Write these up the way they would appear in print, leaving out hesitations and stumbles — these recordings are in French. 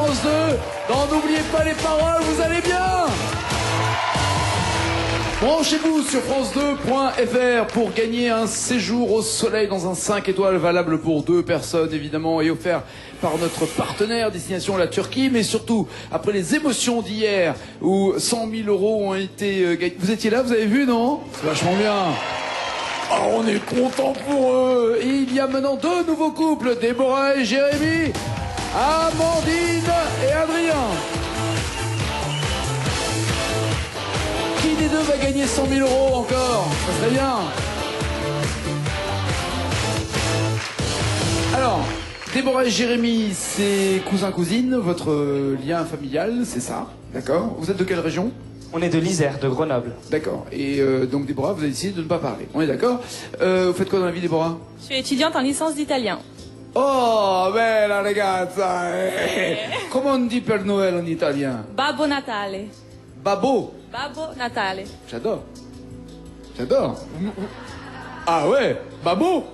France 2. Non, n'oubliez pas les paroles, vous allez bien. Branchez-vous sur france2.fr pour gagner un séjour au soleil dans un 5 étoiles valable pour 2 personnes évidemment et offert par notre partenaire destination la Turquie, mais surtout après les émotions d'hier où 100 000 euros ont été gagnés. Vous étiez là, vous avez vu, non? C'est vachement bien. Oh, on est content pour eux. Et il y a maintenant 2 nouveaux couples, Déborah et Jérémy, Amandine et Adrien. Qui des deux va gagner 100 000 euros encore? Ça serait bien. Alors, Déborah et Jérémy, c'est cousin-cousine, votre lien familial, c'est ça, d'accord? Vous êtes de quelle région? On est de l'Isère, de Grenoble. D'accord. Et donc Déborah, vous avez décidé de ne pas parler. On est d'accord? Vous faites quoi dans la vie, Déborah? Je suis étudiante en licence d'italien. Oh, bella ragazza! Comment on dit Père Noël en italien? Babbo Natale. Babbo. Babbo Natale. J'adore. J'adore. Ah ouais, babbo.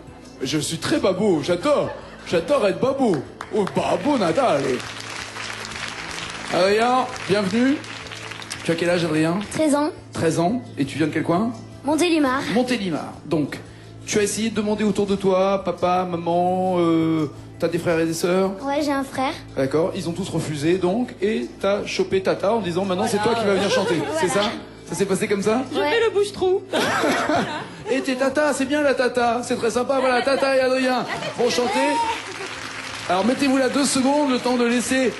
Je suis très babbo, j'adore. J'adore être babbo. Oh, babbo Natale. Adrien, bienvenue. Tu as quel âge, Adrien? 13 ans. 13 ans. Et tu viens de quel coin? Montélimar. Montélimar. Donc, tu as essayé de demander autour de toi, papa, maman, t'as des frères et des sœurs? Ouais, j'ai un frère. D'accord, ils ont tous refusé donc, et t'as chopé Tata en disant maintenant c'est toi qui vas venir chanter, c'est ça? Ça s'est passé comme ça? Je fais le bouche-trou. Et t'es Tata, c'est bien la Tata, c'est très sympa, voilà, Tata et Adrien vont chanter. Alors mettez-vous là 2 secondes, le temps de laisser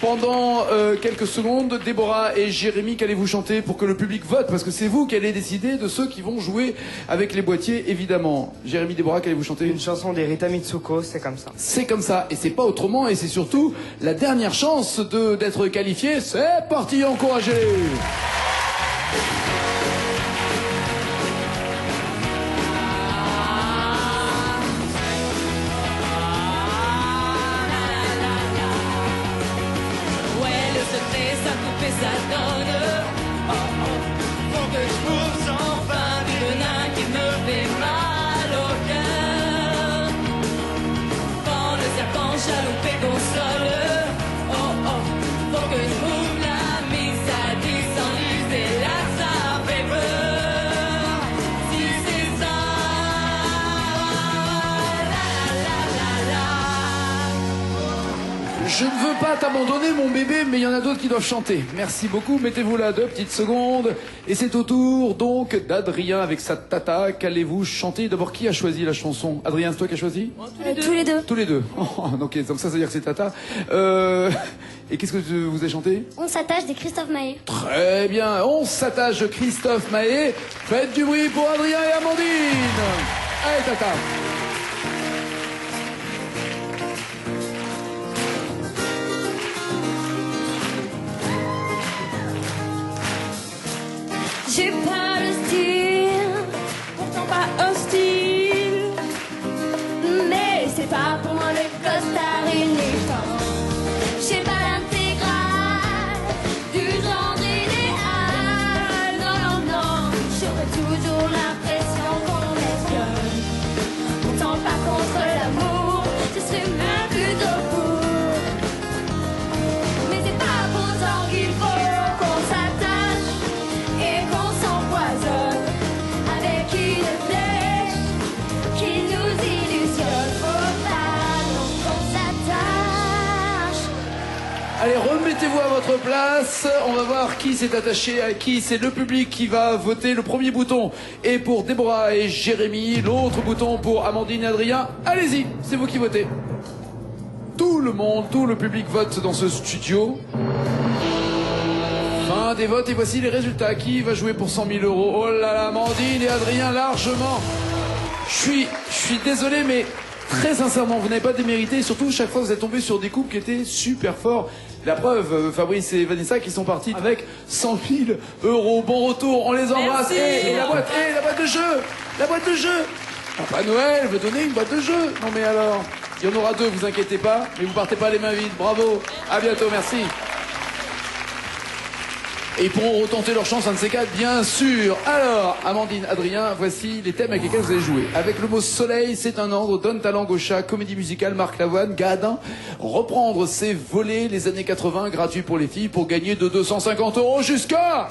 pendant quelques secondes Déborah et Jérémy, qu'allez-vous chanter pour que le public vote? Parce que c'est vous qui allez décider de ceux qui vont jouer avec les boîtiers, évidemment. Jérémy, Déborah, qu'allez-vous chanter? Une chanson d'Erita Mitsuko, c'est comme ça. C'est comme ça, et c'est pas autrement, et c'est surtout la dernière chance d'être qualifié. C'est parti, encouragez! Je ne veux pas t'abandonner, mon bébé, mais il y en a d'autres qui doivent chanter. Merci beaucoup, mettez-vous là 2 petites secondes. Et c'est au tour, donc, d'Adrien avec sa Tata. Qu'allez-vous chanter? D'abord, qui a choisi la chanson? Adrien, c'est toi qui as choisi? Tous les deux. Tous les deux. Oh, ok, donc ça veut dire que c'est Tata. Et qu'est-ce que vous avez chanté? On s'attache des Christophe Maé. Très bien, on s'attache de Christophe Maé. Faites du bruit pour Adrien et Amandine. Allez, Tata. J'ai pas le style, Pourtant pas hostile. mais c'est pas pour moi le costard uniforme. J'ai pas l'intégrale du genre idéal. Non, non, non, j'aurais toujours l'impression qu'on espionne. Pourtant pas contre l'amour, je serais même plutôt pour. Mais c'est pas pourtant qu'il faut qu'on s'attache et qu'on s'empoisonne avec une flèche qui nous illusionne. Faut pas non qu'on s'attache. Allez, remettez-vous à votre place. On va voir qui s'est attaché à qui. C'est le public qui va voter. Le premier bouton est pour Déborah et Jérémy. L'autre bouton pour Amandine et Adrien. Allez-y, c'est vous qui votez. Tout le monde, tout le public vote dans ce studio. Fin des votes et voici les résultats. Qui va jouer pour 100 000 euros? Oh là là, Amandine et Adrien largement. Je suis désolé, mais très sincèrement, vous n'avez pas démérité. Et surtout, chaque fois, vous êtes tombé sur des couples qui étaient super forts. La preuve, Fabrice et Vanessa qui sont partis avec 100 000 euros. Bon retour, on les embrasse. Merci. Et la boîte de jeu. La boîte de jeu. Papa Noël veut donner une boîte de jeu. Non mais alors, il y en aura 2, vous inquiétez pas. Mais vous partez pas les mains vides. Bravo. À bientôt, merci. Et ils pourront retenter leur chance, un de ces quatre, bien sûr. Alors, Amandine, Adrien, voici les thèmes avec lesquels vous allez jouer. Avec le mot soleil, c'est un ordre, donne ta langue au chat, comédie musicale, Marc Lavoine, Gadin. Reprendre ses volets, les années 80, gratuit pour les filles, pour gagner de 250 € jusqu'à...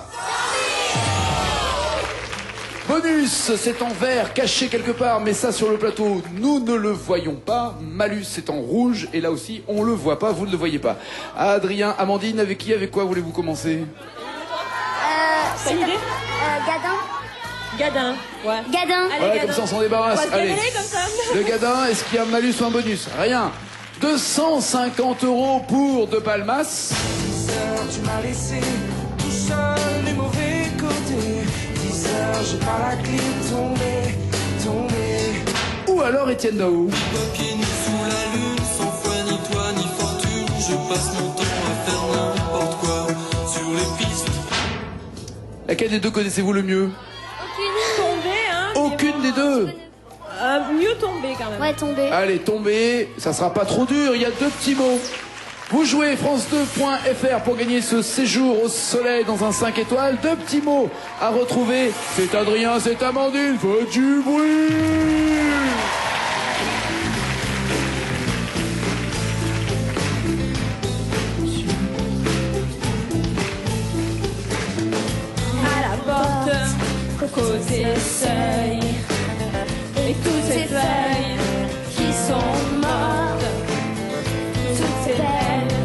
Bonus, c'est en vert, caché quelque part, mais ça sur le plateau, nous ne le voyons pas. Malus, c'est en rouge, et là aussi, on le voit pas, vous ne le voyez pas. Adrien, Amandine, avec qui, avec quoi voulez-vous commencer? T'as une idée Gadin. Gadin, ouais. Gadin. Allez, Voilà, Gadin. comme ça on s'en On débarrasse. va se Allez, révéler comme ça. le gadin, est-ce qu'il y a un malus ou un bonus? Rien. 250 € pour De Palmas. 10 heures, tu m'as laissé tout seul, les mauvais côtés. 10 heures, j'ai pas la clé, tombé. Ou alors Étienne Dao. Pieds nus sous la lune, sans foi ni toi ni fortune. Je passe mon temps à faire n'importe quoi sur les pistes. Laquelle des deux connaissez-vous le mieux? Tomber, hein. Aucune des deux. Mieux tomber quand même. Ouais, tombé. Allez, tombez, ça sera pas trop dur, il y a deux petits mots. Vous jouez France2.fr pour gagner ce séjour au soleil dans un 5 étoiles. Deux petits mots à retrouver. C'est Adrien, c'est Amandine, faites du bruit. À la porte, côté seuil, et toutes ces feuilles qui sont mortes, toutes ces belles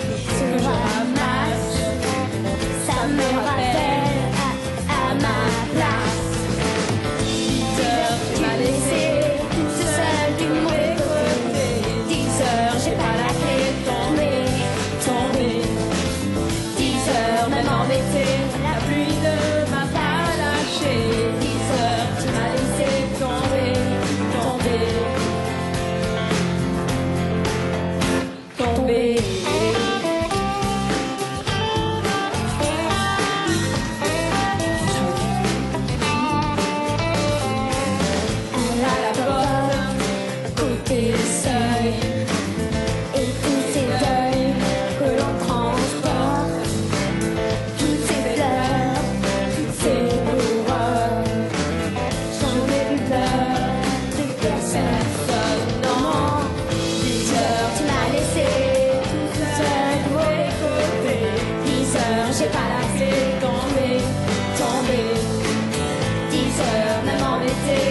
que je ramasse, ça me rappelle à ma place. 10 heures, tu m'as laissé toute seule du mauvais côté. 10 heures, j'ai pas la clé, tombé. 10 heures, même embêté, la pluie ne m'a pas lâché. 10 heures, tu m'as laissé tomber. À la porte, côté seuil, et tous ces deuils que l'on transporte, toutes ces fleurs, toutes ces horreurs, j'en ai eu peur de personne, non. 10 heures, tu m'as laissé tout seul du mauvais côté. 10 heures, j'ai pas la clé, tombé. 10 heures, même embêté,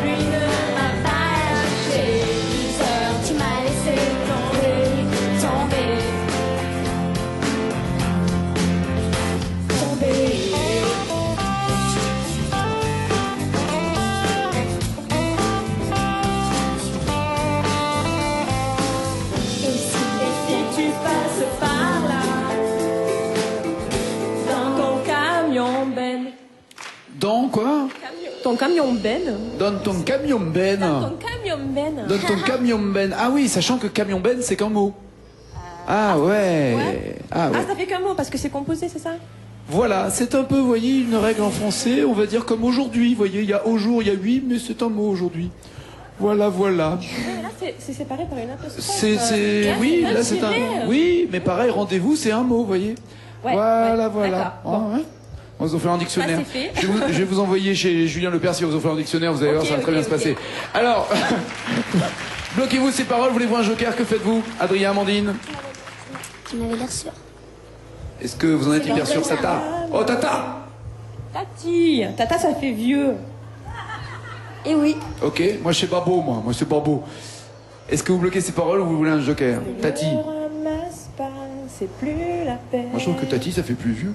lui ne m'a pas lâché. 10 heures, tu m'as laissé tomber. Et si tu passes par là, dans ton camion ben. Dans quoi? Ton camion ben. Dans ton camion ben. Ton camion ben. Dans ton camion ben. Ah oui, sachant que camion ben, c'est qu'un mot. Ah ouais. Ouais. Ah ouais. Ah, ça fait qu'un mot parce que c'est composé, c'est ça? Voilà, c'est un peu, vous voyez, une règle en français, on va dire comme aujourd'hui. Vous voyez, il y a au jour, il y a oui, mais c'est un mot aujourd'hui. Voilà, voilà. Mais là, c'est séparé par une apostrophe. Oui, là c'est un. Oui, mais pareil, rendez-vous, c'est un mot, vous voyez. Ouais, Voilà, ouais, voilà. d'accord, bon. Ouais. On va vous faire un dictionnaire. Bah, c'est fait. Je vais vous envoyer chez Julien Lepers, il va vous faire un dictionnaire, vous allez voir, ça va très bien se passer. Alors, bloquez-vous ces paroles, voulez-vous un joker, que faites-vous? Adrien, Amandine? Tu m'avais l'air sûr. Est-ce que vous en êtes hyper sûr, Tata? Oh, Tata! Tati. Tata, ça fait vieux. Et oui. Ok, moi je sais pas beau, moi c'est pas beau. Est-ce que vous bloquez ces paroles ou vous voulez un joker? Tati? Ne ramasse pas, c'est plus la peine. Moi je trouve que Tati ça fait plus vieux.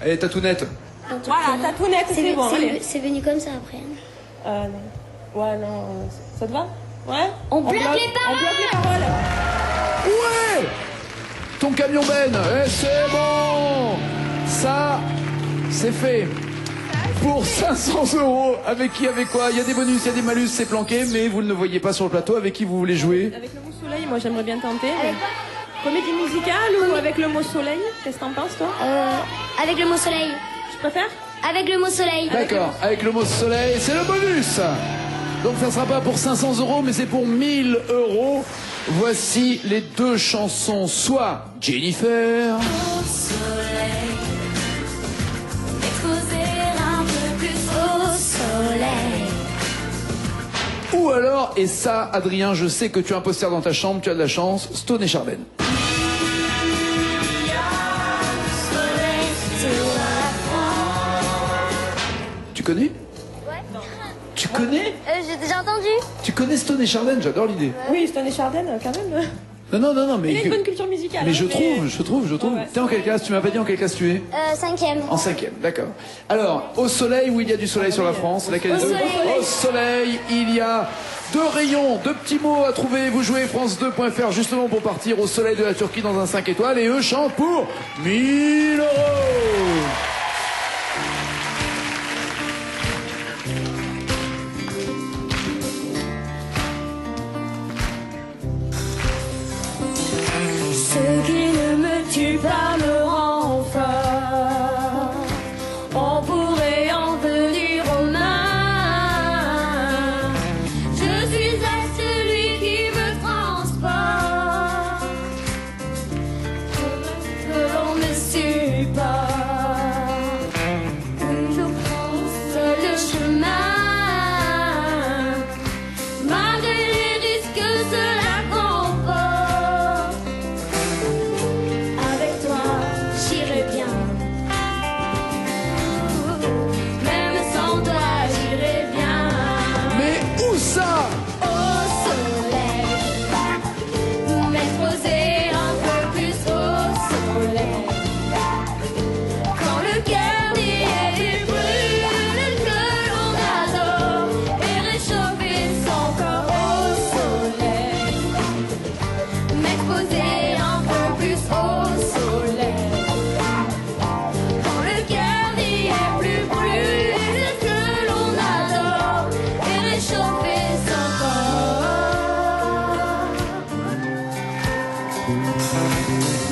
Allez, Tatounette. Voilà, Tatounette, c'est bon, allez. C'est venu comme ça après. Non. Ouais, non. Ça te va? Ouais? On bloque les paroles. On bloque les paroles. Ouais! Ton camion Ben, c'est bon! Ça, c'est fait. Pour 500 €, avec qui, avec quoi? Il y a des bonus, il y a des malus, c'est planqué, mais vous ne le voyez pas sur le plateau. Avec qui vous voulez jouer? Avec le mot soleil, moi j'aimerais bien tenter. Mais... Comédie musicale ou avec le mot soleil? Qu'est-ce que t'en penses, toi? Avec le mot soleil. Tu préfères? Avec le mot soleil. D'accord, avec le mot soleil, c'est le bonus. Donc ça sera pas pour 500 €, mais c'est pour 1000 €. Voici les deux chansons, soit Jennifer, Au soleil, exposer un peu plus au soleil. ou alors, et ça, Adrien, je sais que tu as un poster dans ta chambre, tu as de la chance, Stone et Chardin. Soleil sur la France. Tu connais? Ouais. Tu connais? J'ai déjà entendu. Tu connais Stone et Chardin? J'adore l'idée. Oui, Stone et Chardin, quand même. Non, mais... Il a une bonne culture musicale. Mais hein, je trouve. Ouais, T'es en quelle classe? Tu m'as pas dit en quelle classe tu es? 5e. En 5e, d'accord. Alors, au soleil, où il y a du soleil sur la France, laquelle des deux? Au soleil, il y a deux rayons, deux petits mots à trouver. Vous jouez France2.fr justement pour partir au soleil de la Turquie dans un 5 étoiles et eux chantent pour 1000 €. Ce qui ne me tue pas me rend fort. On pourrait en venir aux mains. Je suis à celui qui me transporte. Que l'on me supporte. Oui, je prends seul le chemin. Malgré les risques que cela comporte. Avec toi, j'irai bien. Même sans toi, j'irai bien. Mais où ça? Au soleil, m'exposer un peu plus au soleil. Quand le cœur y brûle, que l'on adore, et réchauffer son corps au soleil. M'exposer un peu plus au soleil. Quand le cœur n'y est plus brûle, que l'on adore, et réchauffer son corps.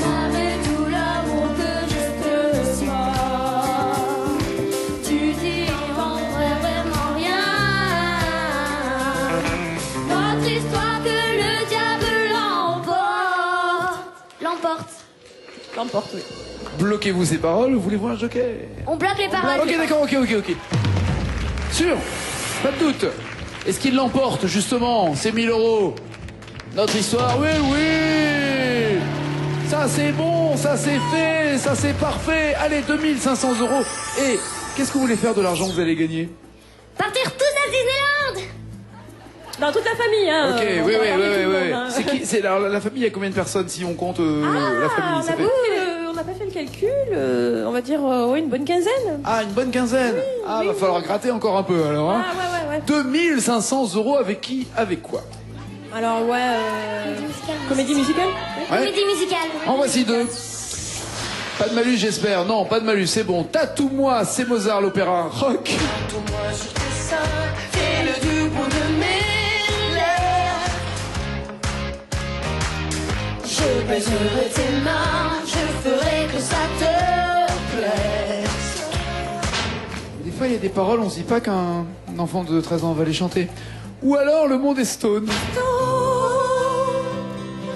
Malgré tout l'amour que je te sois, tu t'y vendrais vraiment rien. Notre histoire que le diable l'emporte. L'emporte, oui. Bloquez-vous ces paroles, voulez-vous un joker? On bloque les paroles. Ok, d'accord, ok. Sûr? Pas de doute. Est-ce qu'il l'emporte, justement, ces 1000 €? Notre histoire, oui. Ça, c'est bon, ça, c'est fait, ça, c'est parfait. Allez, 2500 €. Et qu'est-ce que vous voulez faire de l'argent que vous allez gagner? Partir tous à Disneyland. Dans toute la famille, hein. Ok, on oui. va parler tout le monde, hein. C'est qui? C'est la famille, il y a combien de personnes si on compte la famille? On Ça a fait- pas fait on n'a pas fait le calcul, on va dire ouais, une bonne quinzaine. Ah, une bonne quinzaine. Va falloir gratter encore un peu alors. Hein. Ouais. 2500 € avec qui? Avec quoi? Alors comédie musicale. Ouais. Comédie musicale. En voici deux. Pas de malus, j'espère. Non, pas de malus, c'est bon. Tatoue-moi, c'est Mozart, l'opéra rock. Tatoue-moi sur tes seins, Fais-le du bout de mes lèvres. Je baiserai tes mains, je ferai que ça te plaise. Des fois, il y a des paroles, on se dit pas qu'un enfant de 13 ans va les chanter. Ou alors, le monde est stone.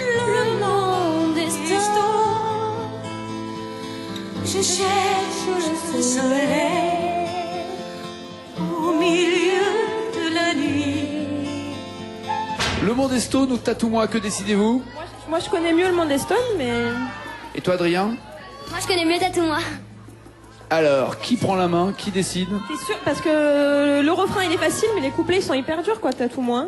Le monde est stone. Je cherche le soleil au milieu de la nuit. Le monde est stone ou Tatoue-moi, que décidez-vous? Moi je connais mieux le monde des Stones, mais Et toi, Adrien? Moi je connais mieux Tatoue-moi. Alors, qui prend la main? Qui décide? c'est sûr parce que le refrain il est facile, mais les couplets ils sont hyper durs quoi, Tatoue-moi.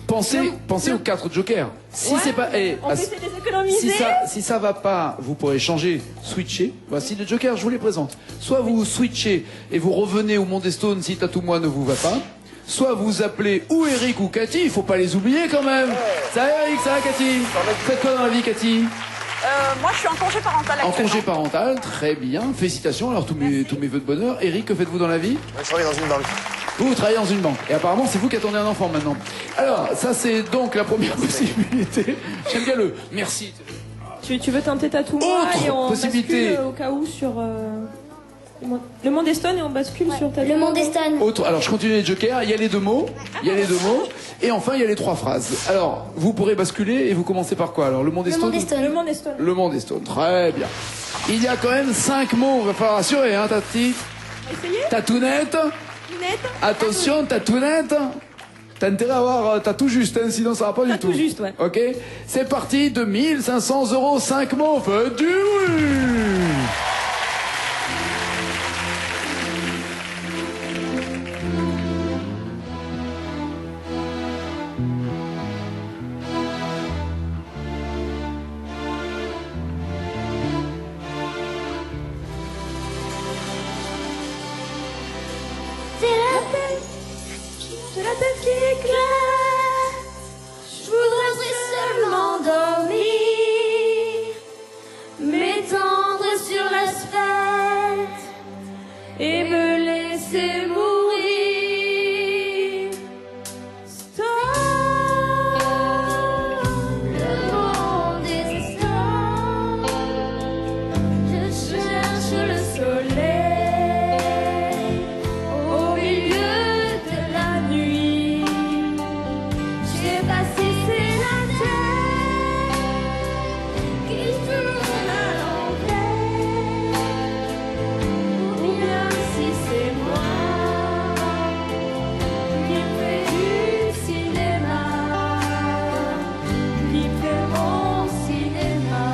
Pensez aux 4 jokers. Si c'est pas... On peut essayer de les économiser. si ça va pas, vous pourrez changer, switcher. Voici les jokers, je vous les présente. Soit vous switchez et vous revenez au monde des Stones si Tatoue-moi ne vous va pas. Soit vous appelez ou Eric ou Cathy, il faut pas les oublier quand même. Ça va Eric, ça va Cathy? Faites quoi dans la vie Cathy? Moi, je suis en congé parental En actuellement. congé parental, très bien, félicitations, alors tous mes vœux de bonheur. Eric, que faites-vous dans la vie? Je travaille dans une banque. Vous travaillez dans une banque. Et apparemment, c'est vous qui attendez un enfant maintenant. Alors, ça c'est donc la première possibilité. J'aime bien le merci. Tu veux tenter Tatoue-moi Autre et on possibilité. bascule, au cas où sur Le monde est stone et on bascule sur ta Le monde est stone. Autre, alors je continue les jokers, il y a les deux mots, et enfin il y a les trois phrases. Alors, vous pourrez basculer et vous commencez par quoi? Alors, le monde est Le stone. monde est stone. Le monde est stone. Le monde est stone, très bien. Il y a quand même 5 mots, va falloir assurer, hein, ta petite. Essayez. Tatounette. Lunette. Attention, Tatounette. T'as intérêt à avoir, t'as tout juste, hein, sinon ça va pas du T'as tout. tout juste, ouais. Ok, c'est parti, 2500 €, 5 mots, faites du bruit. C'est la tête qui éclate. Je voudrais seulement dormir, m'étendre sur l'asphalte et me laisser mourir. Stop, le monde est stop. Je cherche le soleil au milieu de la nuit. J'ai passé c'est la terre qui tourne à l'envers. Ou bien si c'est moi qui fais du cinéma, qui fait mon cinéma.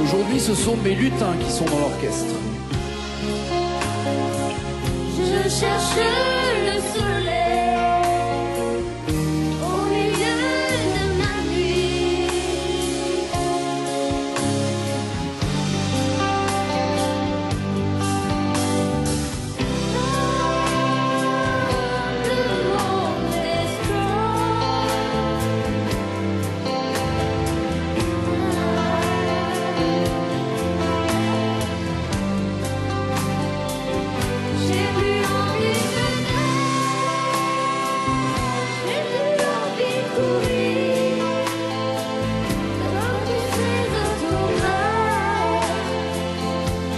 Aujourd'hui, ce sont mes lutins qui sont dans l'orchestre. Je cherche le soleil au milieu de ma nuit. Le monde est J'ai plus envie de j'ai plus envie de courir comme tous ces automates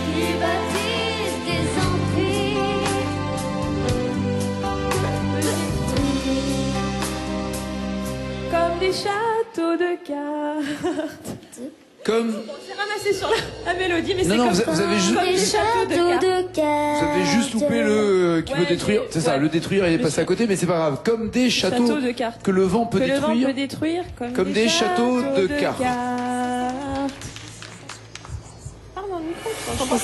qui bâtissent des empires. Comme des châteaux de cartes. Comme, J'ai ramassé sur la mélodie, mais c'est non, comme vous, ça. vous avez juste, Comme des châteaux de cartes. vous avez juste loupé le qui Ouais, veut détruire. j'ai- C'est ça, ouais. le détruire, il est passé à côté, mais c'est pas grave. Comme des châteaux Châteaux de cartes. que le vent peut Que le vent détruire. peut détruire comme des châteaux de cartes. Parle dans le micro, tu entends pas.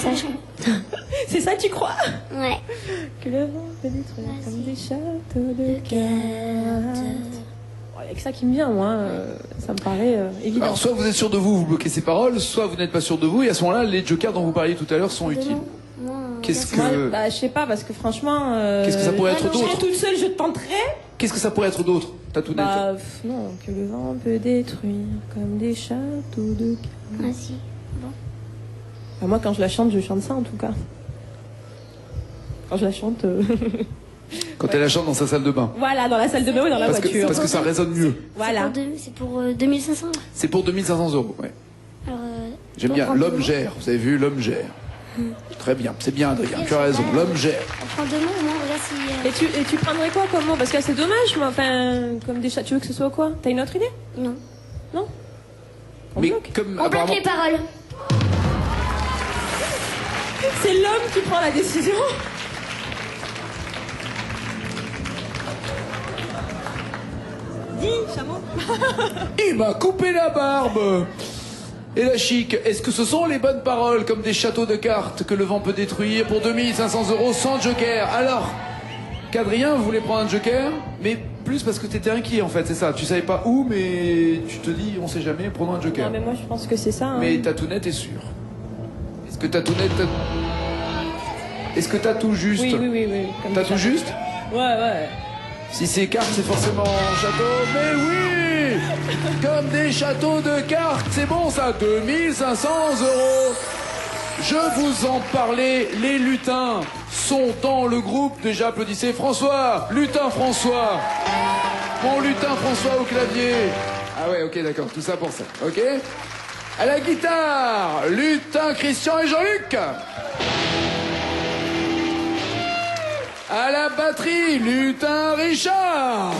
C'est ça, tu crois? Ouais. Que le vent peut détruire comme des châteaux de cartes. Bon, avec ça qui me vient, moi, ça me paraît évident. Alors, soit vous êtes sûr de vous, vous bloquez ces paroles, soit vous n'êtes pas sûr de vous, et à ce moment-là, les jokers dont vous parliez tout à l'heure sont utiles. Qu'est-ce Moi, que, bah, je sais pas, parce que franchement. Qu'est-ce que ça pourrait être Je serais d'autre toute seule, je tenterais. qu'est-ce que ça pourrait être d'autre, Tatounette? Bah, non, que le vent peut détruire comme des châteaux de cartes. Ah si. Bah, moi, quand je chante ça en tout cas. Quand je la chante. Quand elle la chante dans sa salle de bain. Voilà, dans la salle de bain ou dans la voiture. Parce que ça résonne mieux. Voilà. C'est pour 2500. C'est pour 2500 €, ouais. Alors, J'aime on bien. prend L'homme deux gère. Vous avez vu, l'homme gère. Très bien. C'est bien, Adrien. Tu as raison. L'homme gère. On prend 2 mots, au moins, on regarde si. Et tu prendrais quoi comme mot? Parce que c'est dommage, mais enfin, comme des chats, tu veux que ce soit quoi? T'as une autre idée? Non. Non? On Mais bloque. comme On bloque apparemment, les paroles. C'est l'homme qui prend la décision. Dis, chameau. il m'a coupé la barbe. Et la chic, est-ce que ce sont les bonnes paroles comme des châteaux de cartes que le vent peut détruire pour 2500 € sans joker? Alors, qu'Adrien voulait prendre un joker, mais plus parce que t'étais inquiet en fait, c'est ça. Tu savais pas où, mais tu te dis, on sait jamais, prenons un joker. Non, mais moi, je pense que c'est ça. Hein. Mais Tatounette est sûr. Est-ce que Tatounette... Est-ce que t'as tout juste? Oui, oui, oui, oui. Comme T'as des tout châteaux. juste? Ouais, ouais. Si c'est cartes, c'est forcément château. Mais oui! Comme des châteaux de cartes, c'est bon ça, 2500 €. Je vous en parlais, les lutins sont dans le groupe. Déjà applaudissez François, lutin François. Mon lutin François au clavier. Ah ouais, ok, d'accord, tout ça pour ça, ok. À la guitare, lutin Christian et Jean-Luc. À la batterie, lutin Richard.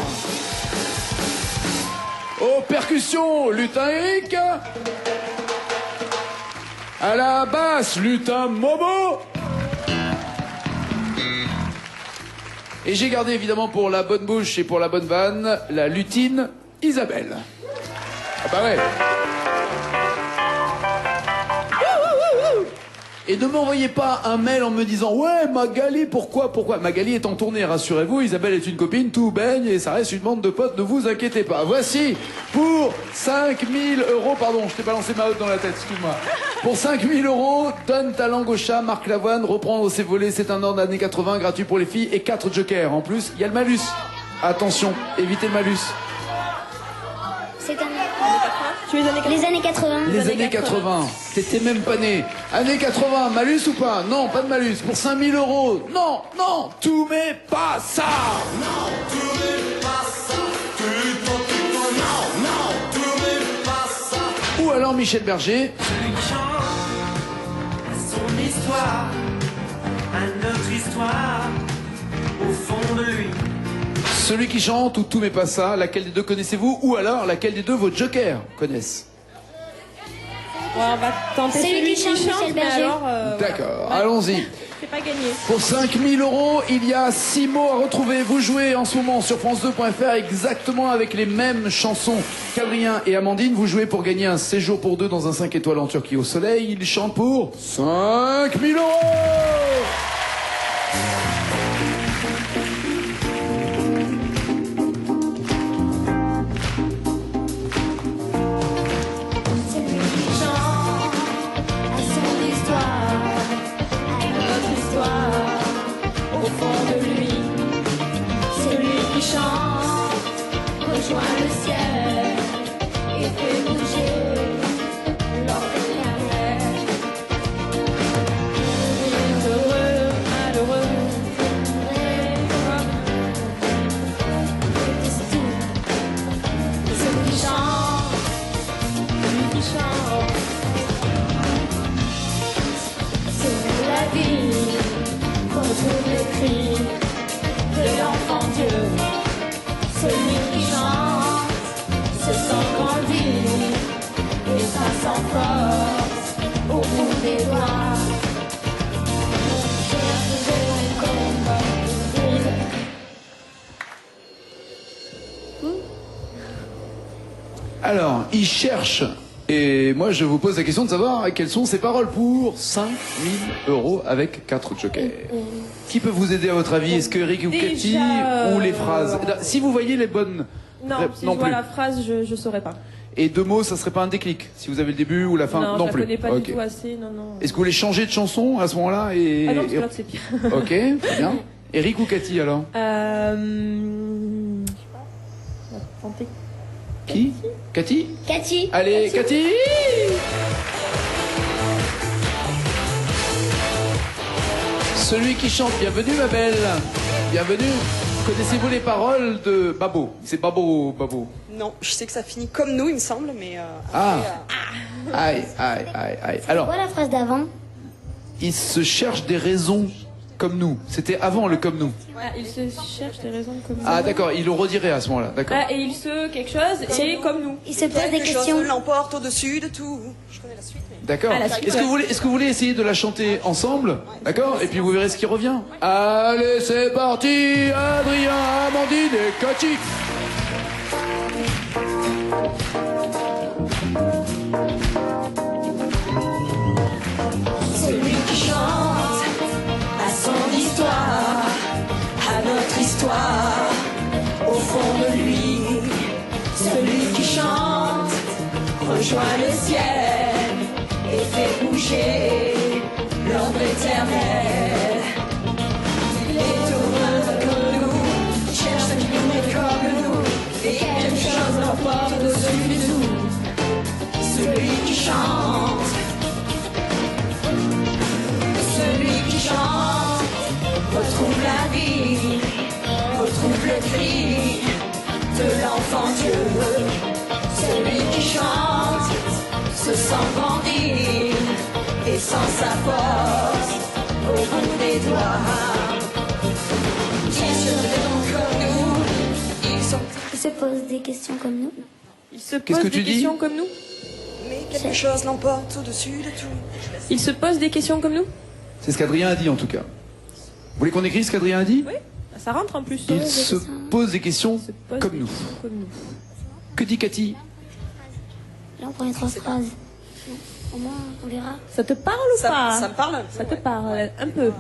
Aux percussions, lutin Eric. À la basse, lutin Momo. Et j'ai gardé évidemment pour la bonne bouche et pour la bonne vanne, la lutine Isabelle. Ah bah ouais. Et ne m'envoyez pas un mail en me disant « Ouais, Magali, pourquoi ?» Magali est en tournée, rassurez-vous, Isabelle est une copine, tout baigne et ça reste une bande de potes, ne vous inquiétez pas. Voici, pour 5 000 €, pardon, je t'ai balancé ma haute dans la tête, excuse-moi. Pour 5 000 €, donne ta langue au chat, Marc Lavoine, reprendre ses volets, c'est un ordre d'années 80, gratuit pour les filles, et 4 jokers. En plus, il y a le malus. Attention, évitez le malus. C'est un... Tu es Les années 80. Les années 80. T'étais même pas né. Années 80, malus ou pas? Non, pas de malus. Pour 5 000 €. Non, non, tout mais pas ça. Non, tout n'est pas ça. Non, non, tout n'est pas ça. Ou alors Michel Berger. Celui qui chante son histoire, à notre histoire, au fond de lui. Celui qui chante ou tout mais pas ça. Laquelle des deux connaissez-vous? Ou alors laquelle des deux vos jokers connaissent? Ouais, on va tenter Celui qui chante, Michel mais Berger. alors... D'accord, ouais. allons-y. C'est pas gagné. Pour 5 000 €, il y a 6 mots à retrouver. Vous jouez en ce moment sur France2.fr exactement avec les mêmes chansons qu'Adrien et Amandine. Vous jouez pour gagner un séjour pour deux dans un 5 étoiles en Turquie au soleil. Ils chantent pour 5 000 €. Alors, il cherche, et moi je vous pose la question de savoir quelles sont ces paroles pour 5 000 € avec 4 jokers. Qui peut vous aider à votre avis? Est-ce que Eric ou Déjà, Cathy ou les phrases? Si vous voyez les bonnes... Non, si non je vois plus. la phrase, je saurais pas. Et 2 mots, ça serait pas un déclic? Si vous avez le début ou la fin? Non, je la plus. connais pas Ok. du tout assez, non, non. Est-ce que vous voulez changer de chanson à ce moment-là et... Ah non, parce que là, c'est pire. Ok, très bien. Eric ou Cathy alors? Je sais pas. On va tenter. Qui? Cathy? Cathy. Allez, Cathy! Celui qui chante, bienvenue ma belle. Bienvenue. Connaissez-vous les paroles de Babo? C'est Babo, Babo. Non, je sais que ça finit comme nous, il me semble, mais... Ah. après, Aïe, aïe, aïe, aïe. Alors, Quoi la phrase d'avant? il se cherche des raisons comme nous. C'était avant le comme nous. Ah, il se cherche des raisons comme ça. Ah d'accord, il le redirait à ce moment-là, d'accord. Ah, et il se quelque chose, et comme nous. Il se pose des quelque chose questions. l'emporte au-dessus de tout. Je connais la suite, mais... D'accord. Ah, la suite, Est-ce que vous voulez essayer de la chanter ensemble? D'accord. Et puis vous verrez ce qui revient. Allez, c'est parti. Adrien, Amandine et Cathy. Celui qui chante à son histoire, à notre histoire, au fond de lui. Celui qui chante rejoint le ciel et fait bouger l'ombre éternelle. Il est heureux comme nous, cherche un kilomètre comme nous, et quelque chose l'emporte au-dessus de nous. Celui qui chante le cri de l'enfant Dieu, celui qui chante se sent grandir et sent sa force au bout des doigts. Ils sont comme nous, ils sont. Ils se posent des questions comme nous. Ils se Qu'est-ce posent que tu des dis questions comme nous. Mais quelque chose l'emporte au-dessus de tout. Ils se posent des questions comme nous. C'est ce qu'Adrien a dit en tout cas. Vous voulez qu'on écrive ce qu'Adrien a dit? Oui, ça rentre en plus. Il se pose des questions Ils se posent comme des nous. questions comme nous. Que dit Cathy? Là, on prend les 3 phrases. Au moins, on verra. Ça te parle ou Ça, pas? ça me parle. Ça te parle un peu.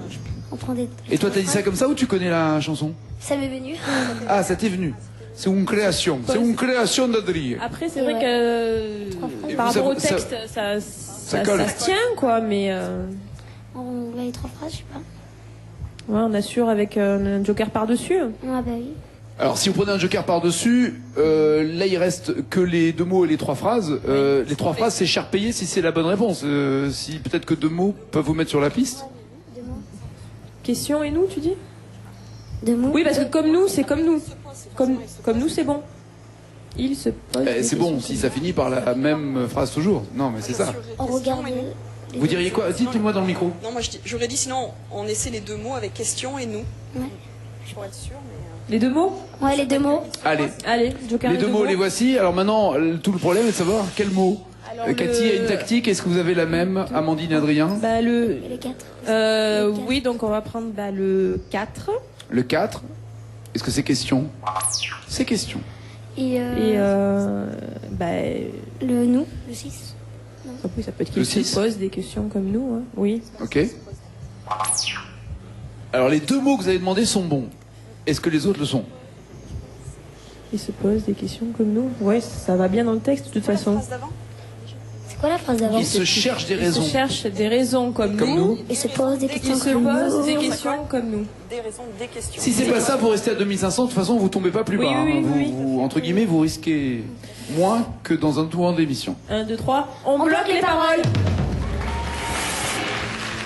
On prend des. Et toi, t'as dit ça comme ça ou tu connais la chanson? Ça m'est venu. Ah, ça t'est venu. C'est une création. C'est une création d'Adrien. Après, c'est Et vrai ouais. que Et par vous, rapport au ça- texte, ça colle. ça se tient, quoi. Mais On va les 3 phrases, je sais pas. ouais, on assure avec un joker par-dessus. Ah bah oui. Alors, si vous prenez un joker par-dessus, là, il reste que les 2 mots et les 3 phrases. Les 3 phrases, c'est cher payé si c'est la bonne réponse. Si peut-être que 2 mots peuvent vous mettre sur la piste. 2 mots. Question et nous, tu dis? 2 mots. Oui, parce que comme nous, c'est comme nous. Comme nous, c'est bon. Il se pose. des C'est bon questions si ça finit par la même phrase toujours. Non, mais c'est ça. On regarde. Vous diriez quoi? Dites-moi dans le micro. Non, moi j'aurais dit sinon on essaie les 2 mots avec question et nous. Ouais. Je pourrais être sûre, mais. Les 2 mots? Ouais, les 2 mots. Allez. Allez, joker. Les 2 mots, les voici. Alors maintenant, tout le problème est de savoir quel mot. Alors, Cathy a une tactique. Est-ce que vous avez la même, Amandine et Adrien? Bah, Et les 4. oui, donc on va prendre le 4. Le 4. Est-ce que c'est question? C'est question. Et, Et bah, le nous, le 6. oui, ça peut être Le qu'il se 6. pose des questions comme nous. Hein. Oui. Ok. Alors les 2 mots que vous avez demandés sont bons. Est-ce que les autres le sont? Il se pose des questions comme nous. Ouais, ça va bien dans le texte de toute La façon. phrase d'avant. C'est quoi la phrase d'avant? Ils se cherchent des Il raisons. se cherche des raisons comme nous. Ils se posent des Il questions se comme pose nous. des questions comme nous. Des raisons, des questions. Si c'est pas ça, vous restez à 2500. De toute façon, vous tombez pas plus Oui, bas. oui, hein. oui, Vous, entre guillemets, vous risquez moins que dans un tour d'émission. 1, 2, 3. On bloque les paroles.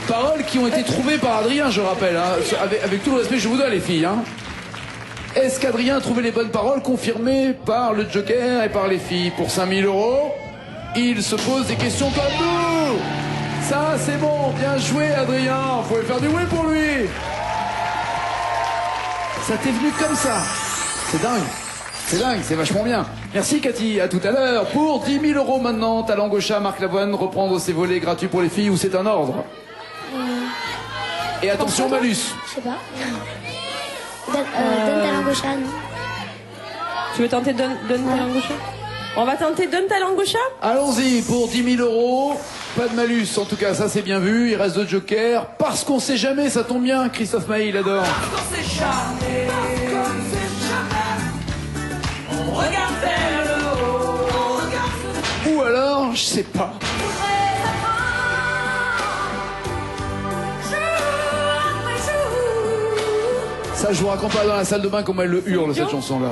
Paroles qui ont été trouvées par Adrien, je rappelle. Hein. Avec tout le respect que je vous donne, les filles. Hein. Est-ce qu'Adrien a trouvé les bonnes paroles confirmées par le Joker et par les filles? Pour 5000 €, il se pose des questions comme nous. Ça, c'est bon. Bien joué, Adrien. Vous pouvez faire du oui pour lui. Ça t'est venu comme ça. C'est dingue. C'est dingue, c'est vachement bien. Merci Cathy, à tout à l'heure. Pour 10 000 € maintenant, Talent Gaucha, Marc Lavoine, reprendre ses volets gratuits pour les filles ou c'est un ordre? Et attention, malus. Je sais pas. Donne ta langue au chat, non? Tu veux tenter Donne ta langue au chat? On va tenter Donne ta langue au chat? Allons-y, pour 10 000 €, pas de malus, en tout cas, ça c'est bien vu. Il reste 2 jokers, parce qu'on sait jamais, ça tombe bien, Christophe Maé, il adore. Ou alors, je sais pas. Ça, je vous raconte pas dans la salle de bain comment elle le hurle, cette chanson-là.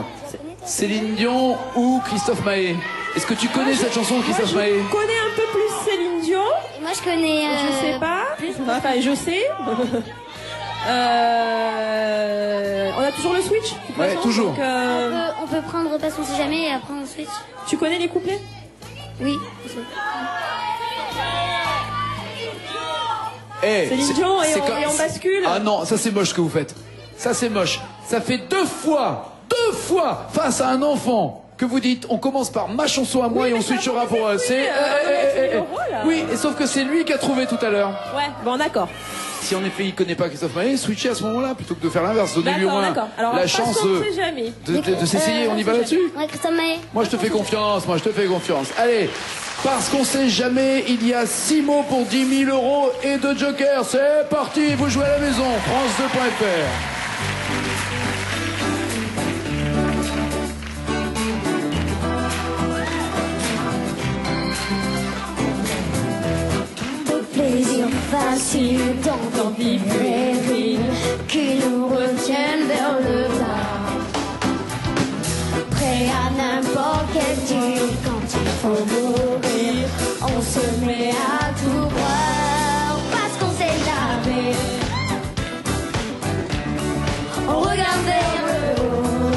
Céline Dion ou Christophe Maé? Est-ce que tu connais cette chanson de Christophe Moi, Maé? je connais un peu plus Céline Dion. Moi, je connais. Je sais pas. Enfin, je sais. On a toujours le switch de toute Ouais, façon, toujours. donc, On peut prendre Parce qu'on sait jamais et après on switch. tu connais les couplets? Oui. Eh, Céline Dion et c'est on bascule. Ah non, ça c'est moche ce que vous faites. Ça c'est moche. Ça fait 2 fois face à un enfant que vous dites on commence par ma chanson à moi Oui, et on mais ça switchera va, pour c'est là. Oui, et sauf que c'est lui qui a trouvé tout à l'heure. Ouais, bon d'accord. Si en effet il connaît pas Christophe Maé, switchez à ce moment-là plutôt que de faire l'inverse. Donnez-lui au D'accord, moins d'accord. Alors, la parce chance qu'on sait jamais. de s'essayer. On y va là-dessus? Ouais, Christophe Maé. Moi je te fais confiance, Allez, parce qu'on sait jamais, il y a 6 mots pour 10 000 € et 2 jokers. C'est parti, vous jouez à la maison, France2.fr. Plaisir facile dans ton vie péril qui nous retiennent vers le bas. Prêt à n'importe quel deal quand il faut mourir. On se met à tout croire parce qu'on sait jamais. On regarde vers le haut.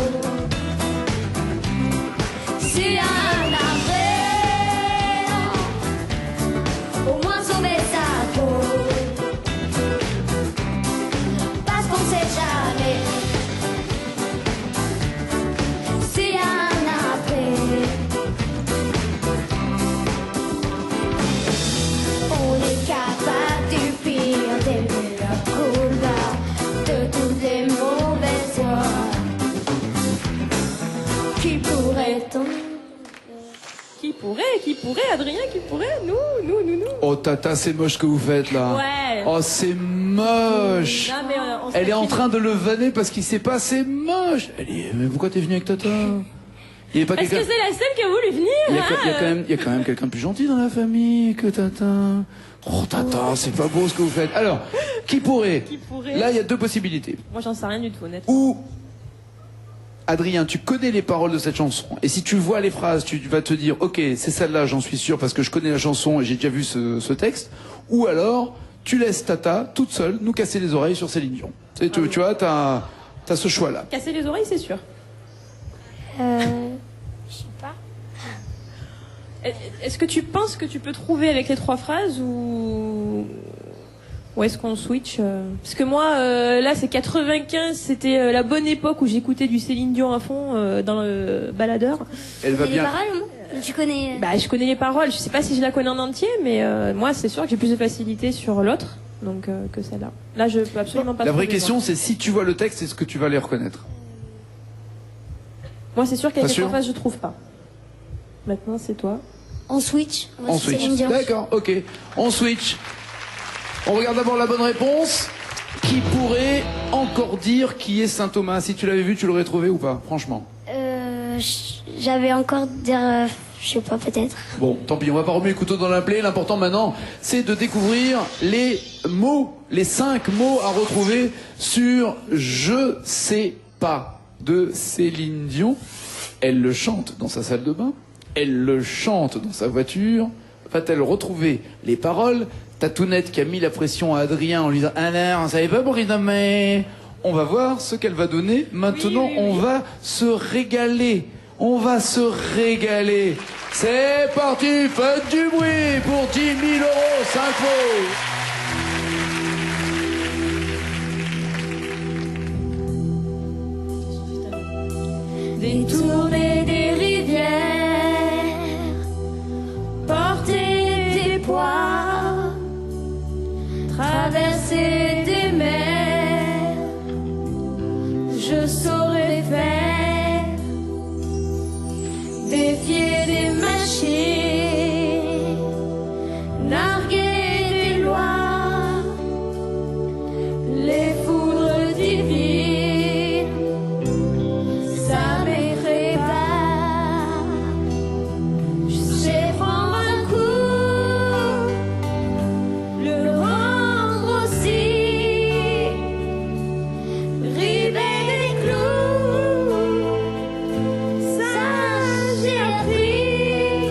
Adrien, qui pourrait, nous. Oh Tata, c'est moche ce que vous faites là. Ouais. Oh c'est moche. Non, mais on Elle est en s'affine. train de le vanner parce qu'il sait pas, c'est moche. Elle dit, mais pourquoi t'es venu avec Tata? Il y avait pas Parce que quelqu'un. c'est la seule qui a voulu venir. Il y a, hein. il y a quand même quelqu'un de plus gentil dans la famille que Tata. Oh Tata, c'est pas beau ce que vous faites. Alors, qui pourrait? Qui pourrait? Là, il y a deux possibilités. Moi, j'en sais rien du tout, honnêtement. Ou Adrien, tu connais les paroles de cette chanson. Et si tu vois les phrases, tu vas te dire, ok, c'est celle-là, j'en suis sûr, parce que je connais la chanson et j'ai déjà vu ce texte. Ou alors, tu laisses Tata, toute seule, nous casser les oreilles sur Céline Dion. Tu vois, t'as ce choix-là. Casser les oreilles, c'est sûr. Je sais pas. Est-ce que tu penses que tu peux trouver avec les 3 phrases ou est-ce qu'on switch Parce que moi, là, c'est 95, c'était la bonne époque où j'écoutais du Céline Dion à fond dans le baladeur. Elle va Les bien. paroles, non? Tu connais. Bah, je connais les paroles. Je sais pas si je la connais en entier, mais moi, c'est sûr que j'ai plus de facilité sur l'autre, donc que celle-là. Là, je peux absolument pas. La vraie trouver, question, moi. c'est si tu vois le texte, est-ce que tu vas les reconnaître? Moi, c'est sûr qu'avec Pas les sûr 3 phrases, je trouve pas. Maintenant, c'est toi. On switch. On switch. D'accord, ok. On switch. On regarde d'abord la bonne réponse. Qui pourrait encore dire qui est Saint Thomas? Si tu l'avais vu, tu l'aurais trouvé ou pas? Franchement. J'avais encore dire. Je sais pas, peut-être. Bon, tant pis, on va pas remuer le couteau dans la plaie. L'important maintenant, c'est de découvrir les mots, les 5 mots à retrouver sur Je sais pas de Céline Dion. Elle le chante dans sa salle de bain. Elle le chante dans sa voiture. Va-t-elle retrouver les paroles? Tatounette qui a mis la pression à Adrien en lui disant alors, on savait pas pour mais on va voir ce qu'elle va donner. Maintenant, on va se régaler. On va se régaler. C'est parti, faites du bruit pour 10 000 euros, 5 mots. Détourner des rivières, porter des poids, traverser des mers, je saurais faire, défier des machines, narguer des lois, les foudres divines. Ça m'effraie pas. Je sais prendre un coup, le rendre aussi, river des clous. Ça j'ai appris.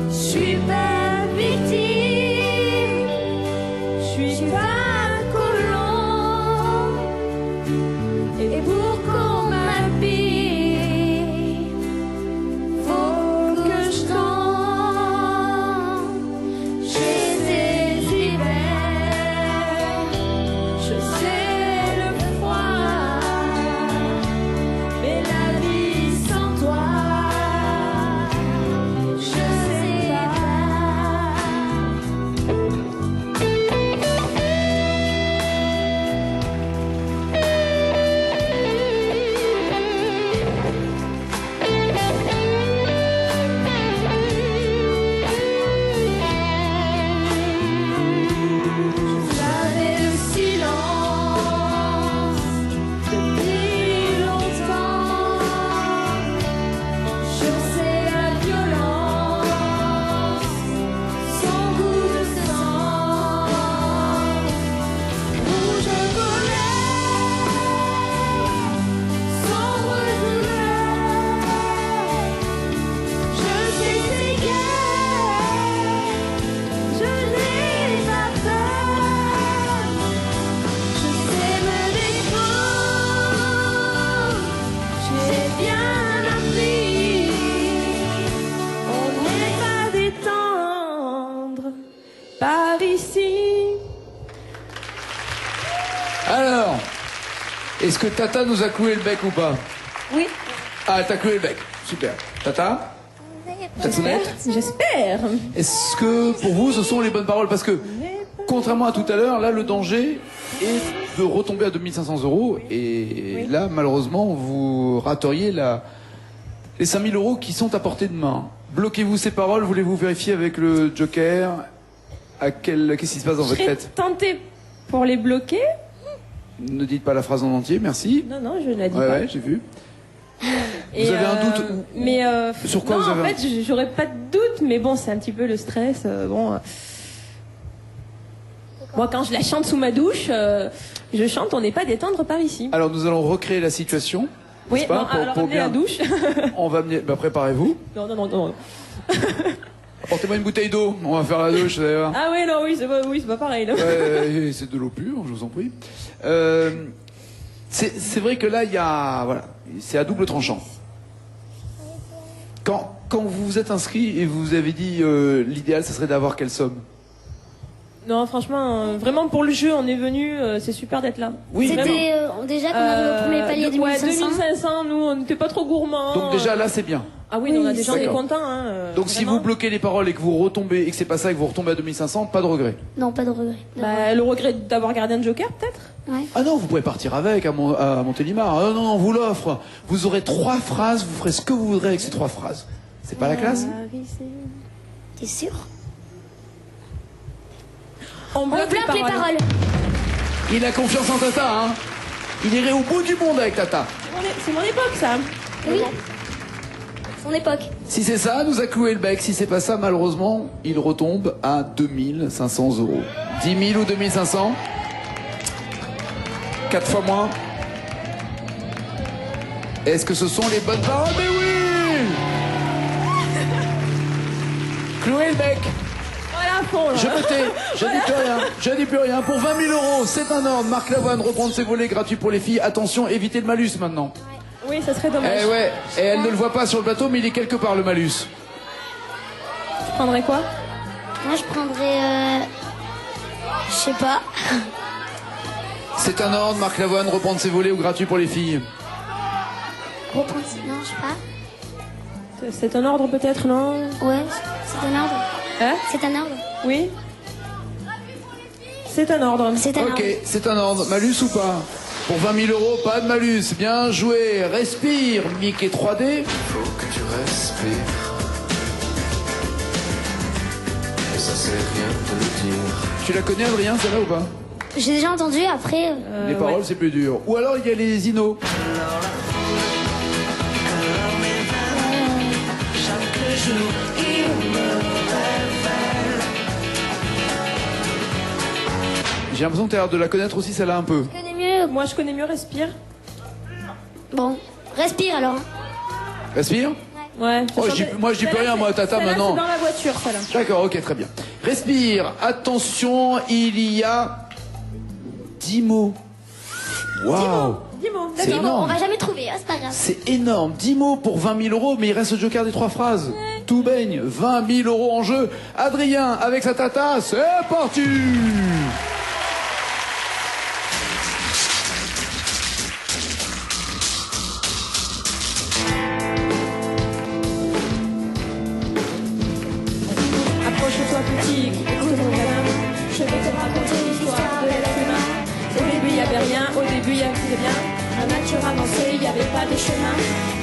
Je suis pas victime, je suis pas colon. Et pour qu'on m'habille, faut que je tombe. J'ai des hivers, je sais le froid, mais la vie sans toi, je sais J'avais le silence depuis longtemps. Je sais la violence, son goût de sang. Rouge colère, sombre douleur. Je sais ces guerres, je n'ai pas peur. Je sais me défendre, j'ai bien appris. On n'est pas des tendres par ici. Alors, est-ce que Tata nous a cloué le bec ou pas? Oui. Ah, t'as cloué le bec. Super. Tata? Tatounette? J'espère. Est-ce que pour vous ce sont les bonnes paroles? Parce que contrairement à tout à l'heure, là le danger est de retomber à 2500 euros et là malheureusement vous rateriez les 5000 euros qui sont à portée de main. Bloquez-vous ces paroles, voulez-vous vérifier avec le Joker qu'est-ce qui se passe dans Je votre serais tête? tentée pour les bloquer. Ne dites pas la phrase en entier, merci. Non, non, je ne la dis Ouais, pas. ouais, j'ai vu. Et, Vous avez un doute Mais Sur quoi non, vous avez en un- fait, j'aurais pas de doute, mais bon, c'est un petit peu le stress. Moi, quand je la chante sous ma douche, je chante, on n'est pas détendre par ici. Alors nous allons recréer la situation. Oui, n'est-ce pas, bon, alors amenez la douche. On va amener... Bah, préparez-vous. Non, non, non, non. Apportez-moi une bouteille d'eau, on va faire la douche d'ailleurs. Ah oui, non, oui, c'est pas pareil. Là. Ouais, c'est de l'eau pure, je vous en prie. C'est vrai que là, il y a... Voilà, c'est à double tranchant. Quand vous vous êtes inscrit et vous avez dit l'idéal, ça serait d'avoir quelle somme? Non, franchement, vraiment pour le jeu, on est venu, c'est super d'être là. Oui, Vraiment. C'était déjà qu'on avait au premier palier Ouais, 2500. 2500, nous, on n'était pas trop gourmands. Donc déjà là, c'est bien. Ah oui, on a déjà, on est D'accord. contents. Hein, Donc si vraiment. vous bloquez les paroles et que vous retombez et que c'est pas ça et que vous retombez à 2500, pas de regret. Non, pas de regret. Bah, le regret d'avoir gardé un joker, peut-être. Ouais. Ah non, vous pouvez partir avec à Montélimar. Ah non, non, on vous l'offre. Vous aurez 3 phrases, vous ferez ce que vous voudrez avec ces 3 phrases. C'est pas la classe? T'es sûr? On On bloque bloque les paroles. Il a confiance en Tata, hein. Il irait au bout du monde avec Tata. C'est mon époque, ça. Oui. Son époque. Si c'est ça, nous a cloué le bec. Si c'est pas ça, malheureusement, il retombe à 2500 €. 10 000 ou 2500? 4 fois moins. Est-ce que ce sont les bonnes paroles? Mais oui! Clouer le bec. Voilà, à fond, là. Je me tais, je dis plus rien, je dis plus rien. Pour 20 000 €, c'est un ordre. Marc Lavoine, reprendre ses volets gratuits pour les filles. Attention, évitez le malus maintenant. Oui, ça serait dommage. Eh ouais, et elle ne le voit pas sur le plateau, mais il est quelque part le malus. Tu prendrais quoi? Moi, je prendrais... Je sais pas. C'est un ordre, Marc Lavoine, reprendre ses volets ou gratuits pour les filles. Reprendre... Non, je sais pas. C'est un ordre, peut-être, non? Ouais, c'est un ordre. Hein? C'est un ordre. Oui? C'est un ordre. C'est un ordre. Ok, c'est un ordre. Malus ou pas? Pour 20 000 €, pas de malus. Bien joué. Respire, Mickey 3D. Faut que tu respires. Et ça c'est rien de le dire. Tu la connais, Adrien, celle-là ou pas? J'ai déjà entendu, après... Les paroles, ouais. c'est plus dur. Ou alors, il y a les inos. Chaque jour, il me révèle. J'ai l'impression que tu as l'air de la connaître aussi, celle-là, un peu. Je connais mieux. Moi, je connais mieux Respire. Bon, respire alors. Respire. Ouais. Oh, moi, je dis plus rien, moi, Tata, Celle-là, maintenant. c'est dans la voiture, celle-là. D'accord, ok, très bien. Respire. Attention, il y a 10 mots. Waouh. 10 mots, C'est d'accord. Bon, on énorme. va jamais trouver, hein, c'est pas grave. C'est énorme. 10 mots pour 20 000 €, mais il reste le joker des 3 phrases. Tout baigne. 20 000 € en jeu. Adrien, avec sa Tata, c'est parti. Approche-toi, petit, écoute mon gamin. Je vais te raconter l'histoire de l'être humain. Au début, il n'y avait rien, au début, il y avait bien. La nature avançait, il n'y avait pas de chemin.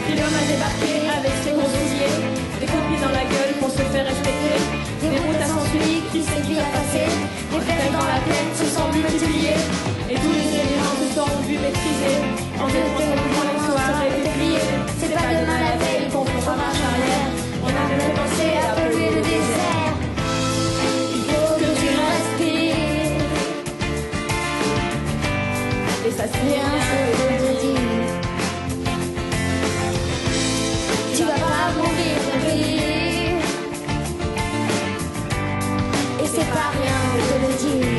Puis l'homme a débarqué avec ses gros osiers. Des copies dans la gueule pour se faire respecter. Des routes à sens unique qui séduit à passer. Des flèches dans la plaine se sont vues multiplier. Et tous les éléments se sont vus maîtriser. En démontrant comment l'histoire est dépliée. C'est pas demain la veille qu'on fera marche arrière. On a même pensé à polluer le désert. Il faut que tu respires. Et ça c'est Rien que de te dire. Tu vas pas mourir de rire. Et c'est pas rien de le dire.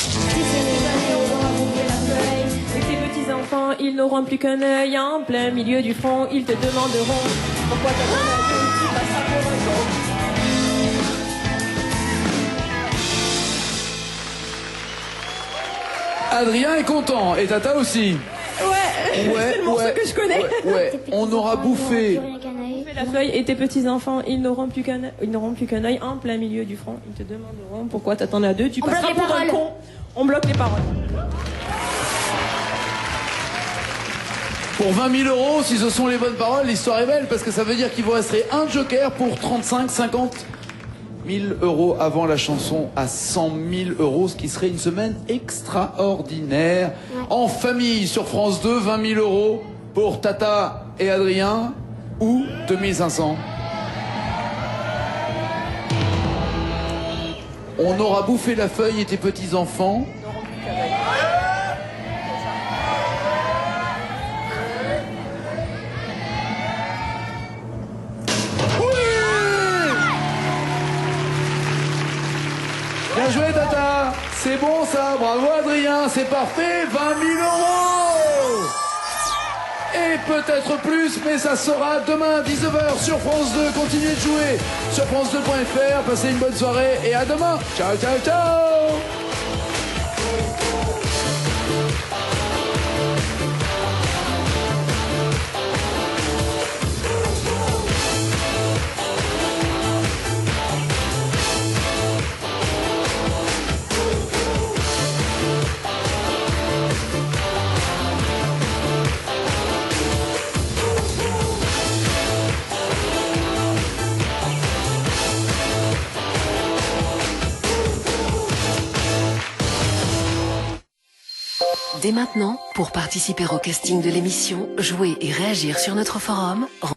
Si c'est les années, on va ouvrir la feuille. Et tes petits enfants, ils n'auront plus qu'un œil en plein milieu du front. Ils te demanderont pourquoi t'as ton avion, tu passes ça pour un con. Adrien est content et Tata aussi. Ouais, Ouais, c'est le morceau ouais, que je connais. Ouais. On aura bouffé. La feuille et tes petits enfants, ils n'auront plus qu'un œil en plein milieu du front. Ils te demanderont pourquoi t'en as deux, tu On passeras bloque les pour un paroles. con. On bloque les paroles. Pour 20 000 euros, si ce sont les bonnes paroles, l'histoire est belle parce que ça veut dire qu'il vous resterait un joker pour 35, 50 000 euros avant la chanson à 100 000 euros, ce qui serait une semaine extraordinaire. En famille sur France 2, 20 000 euros pour Tata et Adrien ou 2500. On aura bouffé la feuille et tes petits-enfants. Bien joué Tata, c'est bon ça, bravo Adrien, c'est parfait, 20 000 euros. Et peut-être plus, mais ça sera demain 19h sur France 2. Continuez de jouer sur France2.fr, passez une bonne soirée et à demain. Ciao, ciao, ciao. Dès maintenant, pour participer au casting de l'émission, jouer et réagir sur notre forum,